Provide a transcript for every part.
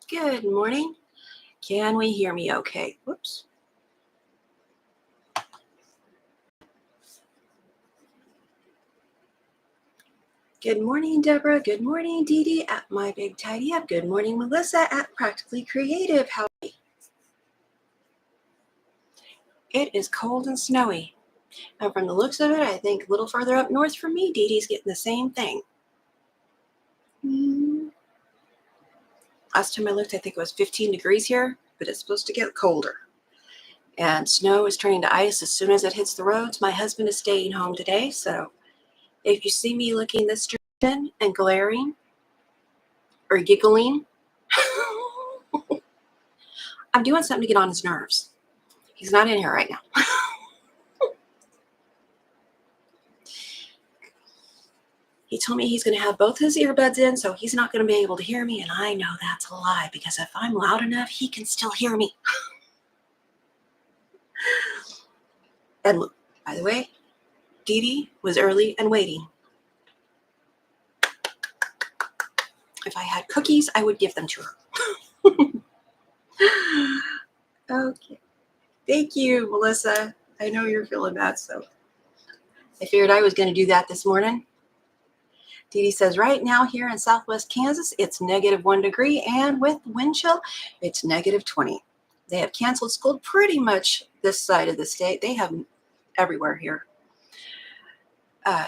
Good morning. Can we hear me okay? Whoops. Good morning, Deborah. Good morning, Dee Dee at My Big Tidy Up. Good morning, Melissa at Practically Creative. How are you? It is cold and snowy. And from the looks of it, I think a little further up north from me, Dee Dee's getting the same thing. Last time I looked, I think it was 15 degrees here, but it's supposed to get colder. And snow is turning to ice as soon as it hits the roads. My husband is staying home today, so if you see me looking this driven and glaring or giggling, I'm doing something to get on his nerves. He's not in here right now. He told me he's going to have both his earbuds in, so he's not going to be able to hear me, and I know that's a lie, because if I'm loud enough, he can still hear me. And look, by the way, Dee Dee was early and waiting. If I had cookies, I would give them to her. Okay. Thank you, Melissa. I know you're feeling bad, so I figured I was going to do that this morning. Dee Dee says, right now here in Southwest Kansas, it's -1 degree, and with wind chill, it's -20. They have canceled school pretty much this side of the state. They have everywhere here.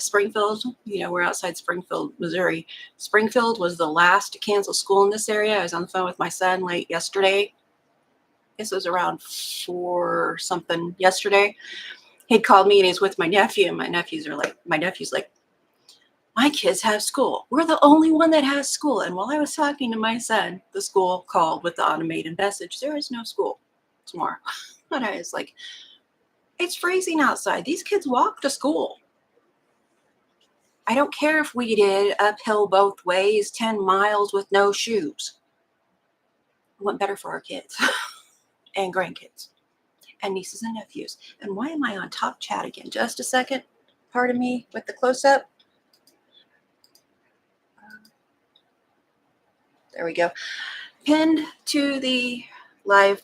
Springfield, we're outside Springfield, Missouri. Springfield was the last to cancel school in this area. I was on the phone with my son late yesterday. I guess it was around 4 something yesterday. He called me and he's with my nephew, and my nephew's like, my kids have school. We're the only one that has school. And while I was talking to my son, the school called with the automated message, there is no school tomorrow. And I was like, it's freezing outside. These kids walk to school. I don't care if we did uphill both ways, 10 miles with no shoes. It went better for our kids and grandkids and nieces and nephews. And why am I on top chat again? Just a second. Pardon me with the close-up. There we go. Pinned to the live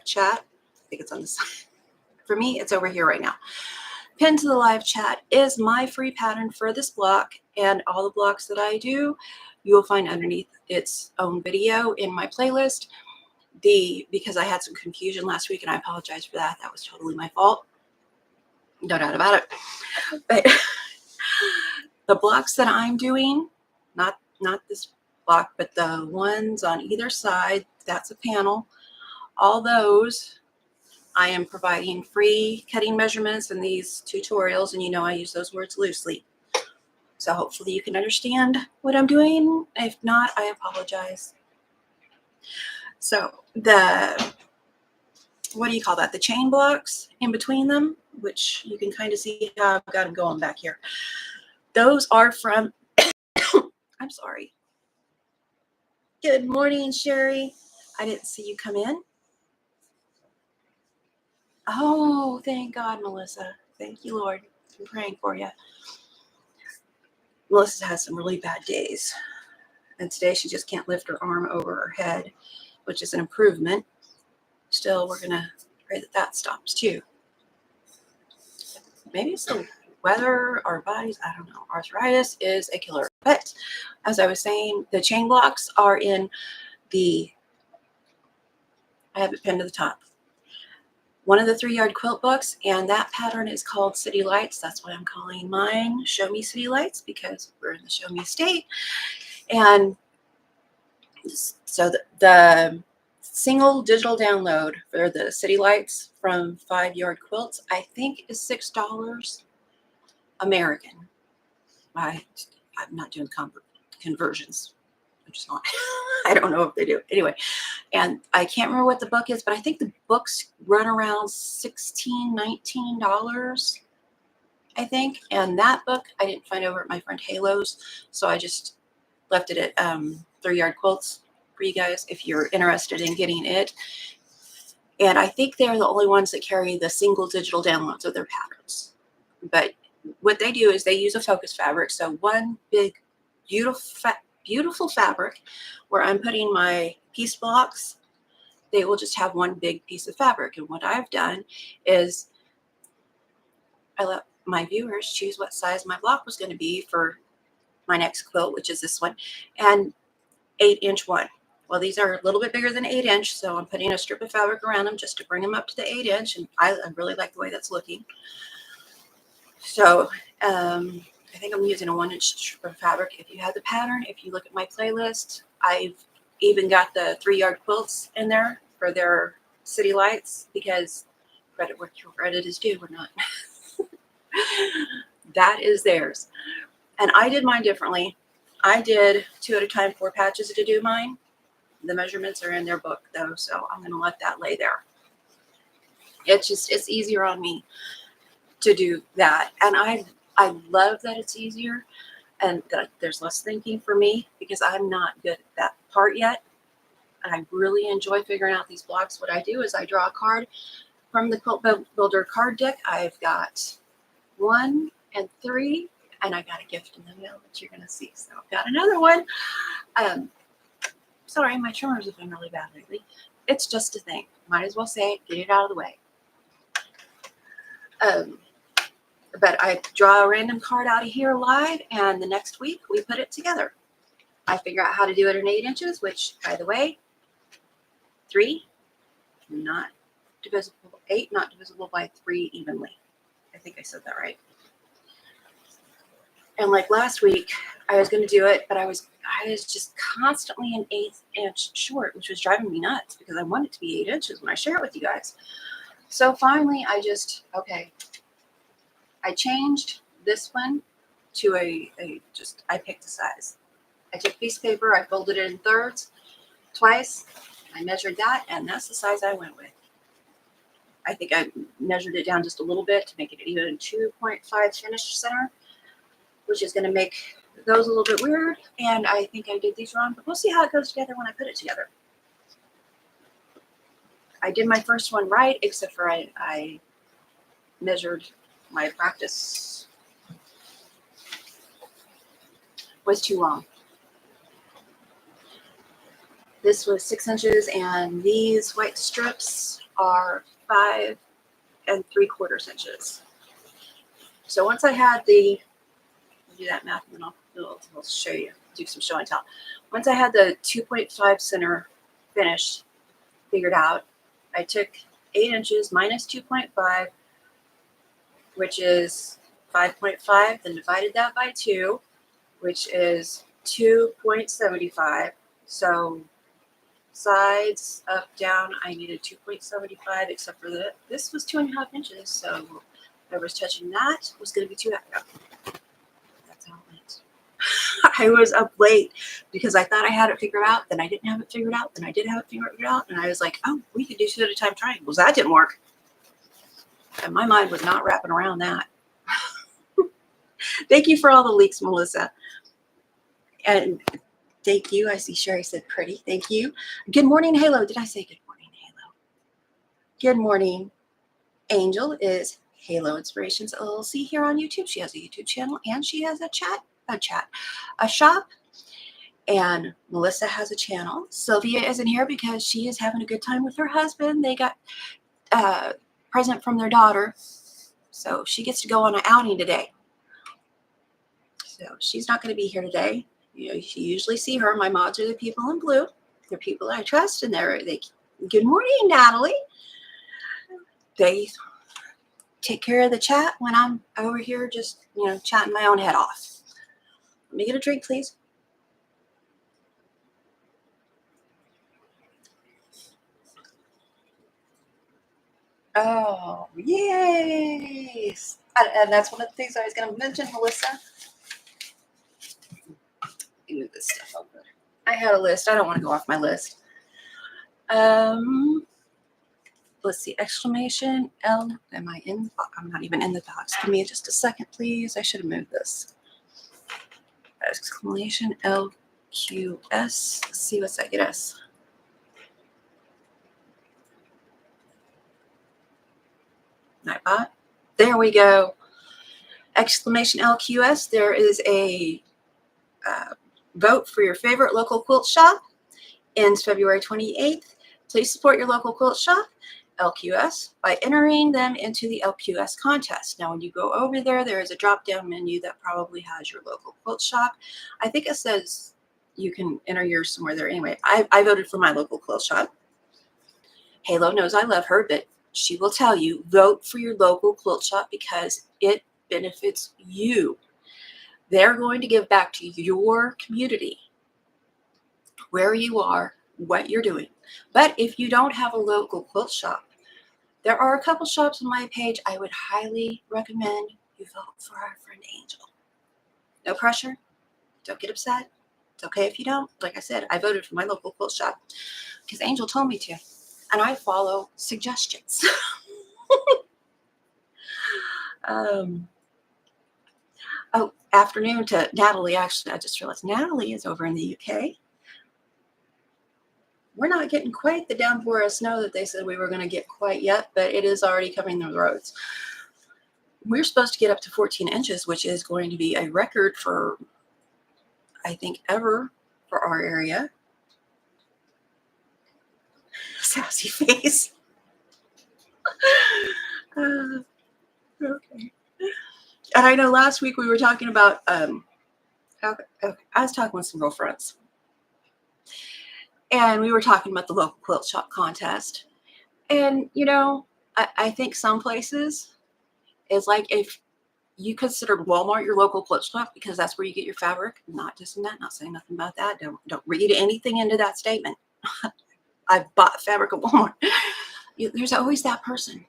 chat. I think it's on the side. For me, it's over here right now. Pinned to the live chat is my free pattern for this block, and all the blocks that I do, you will find underneath its own video in my playlist. Because I had some confusion last week, and I apologize for that. That was totally my fault. No doubt about it. But the blocks that I'm doing, not this block, but the ones on either side, that's a panel. All those, I am providing free cutting measurements in these tutorials, and I use those words loosely. So hopefully you can understand what I'm doing. If not, I apologize. So what do you call that? The chain blocks in between them, which you can kind of see how I've got them going back here. Those are from, I'm sorry. Good morning, Sherry. I didn't see you come in. Oh, thank God, Melissa. Thank you, Lord. I'm praying for you. Melissa has some really bad days. And today she just can't lift her arm over her head, which is an improvement. Still, we're going to pray that stops too. Maybe it's the weather, our bodies, I don't know. Arthritis is a killer. But as I was saying, the chain blocks are in I have it pinned to the top. One of the 3-yard quilt books, and that pattern is called City Lights. That's why I'm calling mine Show Me City Lights, because we're in the Show Me state. And so the single digital download for the City Lights from 5-yard quilts, I think is $6 American. I'm not doing conversions. I'm just not. I don't know if they do. Anyway, and I can't remember what the book is, but I think the books run around $16, $19, I think. And that book I didn't find over at my friend Halo's, so I just left it at 3-yard quilts for you guys if you're interested in getting it. And I think they're the only ones that carry the single digital downloads of their patterns. But what they do is they use a focus fabric. So one big, beautiful beautiful fabric where I'm putting my piece blocks. They will just have one big piece of fabric. And what I've done is I let my viewers choose what size my block was going to be for my next quilt, which is this one, and 8-inch one. Well, these are a little bit bigger than 8-inch, so I'm putting a strip of fabric around them just to bring them up to the 8-inch, and I really like the way that's looking. So I think I'm using a 1-inch strip of fabric. If you have the pattern, if you look at my playlist, I've even got the 3-yard quilts in there for their city lights, because credit where credit is due or not. That is theirs. And I did mine differently. I did 2 at a time, 4 patches to do mine. The measurements are in their book though, so I'm going to let that lay there. It's easier on me to do that. And I love that it's easier and that there's less thinking for me, because I'm not good at that part yet. And I really enjoy figuring out these blocks. What I do is I draw a card from the Quilt Builder card deck. I've got 1 and 3, and I got a gift in the mail that you're going to see. So I've got another one. Sorry, my trimmers have been really bad lately. It's just a thing. Might as well say it, get it out of the way. But I draw a random card out of here live, and the next week we put it together. I figure out how to do it in 8 inches, which, by the way, 3, not divisible, 8, not divisible by 3 evenly. I think I said that right. And like last week, I was going to do it, but I was just constantly an 1/8 inch short, which was driving me nuts because I want it to be 8 inches when I share it with you guys. So finally, I changed this one to I picked a size. I took a piece of paper, I folded it in thirds twice, I measured that, and that's the size I went with. I think I measured it down just a little bit to make it even 2.5 finished center, which is going to make those a little bit weird. And I think I did these wrong, but we'll see how it goes together when I put it together. I did my first one right, except for I measured my practice was too long. This was 6 inches, and these white strips are 5 3/4 inches. So once I had the, I'll do that math and then I'll show you, do some show and tell. Once I had the 2.5 center finished, figured out, I took 8 inches minus 2.5, which is 5.5, then divided that by 2, which is 2.75. So sides up, down, I needed 2.75, except for this was 2.5 inches. So whoever's touching that was going to be 2. That's how it went. I was up late because I thought I had it figured out. Then I didn't have it figured out. Then I did have it figured out. And I was like, oh, we could do 2 at a time triangles. That didn't work. And my mind was not wrapping around that. Thank you for all the leaks, Melissa. And thank you. I see Sherry said pretty. Thank you. Good morning, Halo. Did I say good morning, Halo? Good morning. Angel is Halo Inspirations LLC here on YouTube. She has a YouTube channel and she has a shop. And Melissa has a channel. Sylvia isn't here because she is having a good time with her husband. They got a present from their daughter. So she gets to go on an outing today. So she's not going to be here today. You usually see her. My mods are the people in blue. They're people I trust, and good morning, Natalie. They take care of the chat when I'm over here just, chatting my own head off. Let me get a drink, please. Oh, yes. And that's one of the things I was going to mention, Melissa. Move this stuff over. I had a list. I don't want to go off my list. Let's see. Exclamation L. Am I in? I'm not even in the box. Give me just a second, please. I should have moved this. Exclamation LQS. Let's see what's that get us. Nightbot. There we go. Exclamation LQS. There is a Vote for your favorite local quilt shop. Ends February 28th. Please support your local quilt shop, LQS, by entering them into the LQS contest. Now, when you go over there, there is a drop-down menu that probably has your local quilt shop. I think it says you can enter yours somewhere there. Anyway, I voted for my local quilt shop. Halo knows I love her, but she will tell you, vote for your local quilt shop because it benefits you. They're going to give back to your community where you are, what you're doing. But if you don't have a local quilt shop, there are a couple shops on my page I would highly recommend you vote for our friend Angel. No pressure. Don't get upset. It's okay if you don't. Like I said, I voted for my local quilt shop because Angel told me to. And I follow suggestions. Oh, afternoon to Natalie. Actually, I just realized Natalie is over in the UK. We're not getting quite the downpour of snow that they said we were going to get quite yet, but it is already covering the roads. We're supposed to get up to 14 inches, which is going to be a record for, I think, ever for our area. Sassy face. Okay. And I know last week we were talking about, I was talking with some girlfriends. And we were talking about the local quilt shop contest. And, you know, I think some places is like if you considered Walmart your local quilt shop because that's where you get your fabric. Not just in that, not saying nothing about that. Don't read anything into that statement. I bought fabric at Walmart. There's always that person.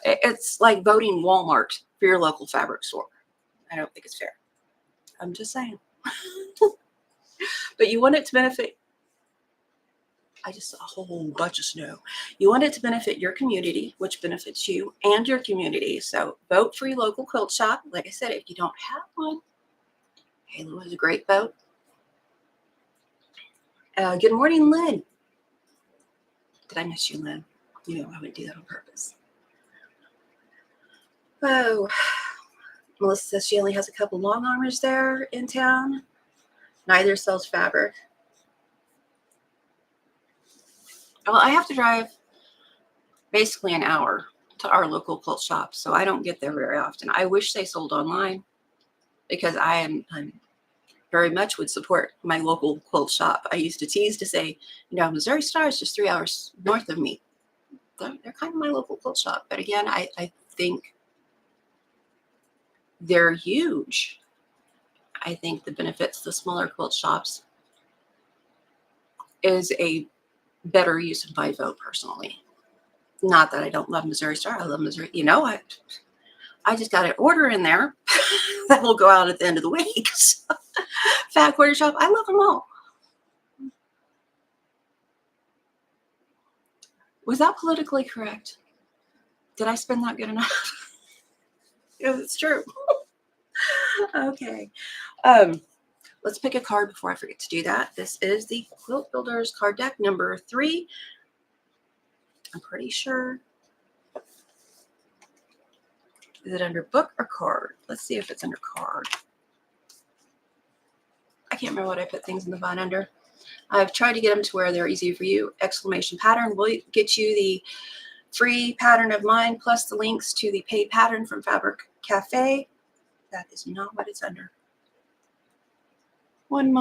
It's like voting Walmart for your local fabric store. I don't think it's fair. I'm just saying. But you want it to benefit. I just saw a whole bunch of snow. You want it to benefit your community, which benefits you and your community. So vote for your local quilt shop. Like I said, if you don't have one, Halo is a great vote. Good morning, Lynn. Did I miss you, Lynn? You know I would do that on purpose. Oh, Melissa says she only has a couple long armors there in town. Neither sells fabric. Well, I have to drive basically an hour to our local quilt shop, so I don't get there very often. I wish they sold online because I'm very much would support my local quilt shop. I used to tease to say, you know, Missouri Star is just 3 hours north of me. They're kind of my local quilt shop. But again, I think they're huge. I think the benefits of the smaller quilt shops is a better use of my vote personally. Not that I don't love Missouri Star. I love Missouri. You know, I just got an order in there that will go out at the end of the week. So, Fat Quarter Shop, I love them all. Was that politically correct? Did I spin that good enough? Yes, it's true. Okay. Let's pick a card before I forget to do that. This is the Quilt Builders card deck number 3. I'm pretty sure. Is it under book or card? Let's see if it's under card. I can't remember what I put things in the bind under. I've tried to get them to where they're easy for you. Exclamation pattern will get you the free pattern of mine plus the links to the paid pattern from Fabric Cafe. That is not what it's under. One moment.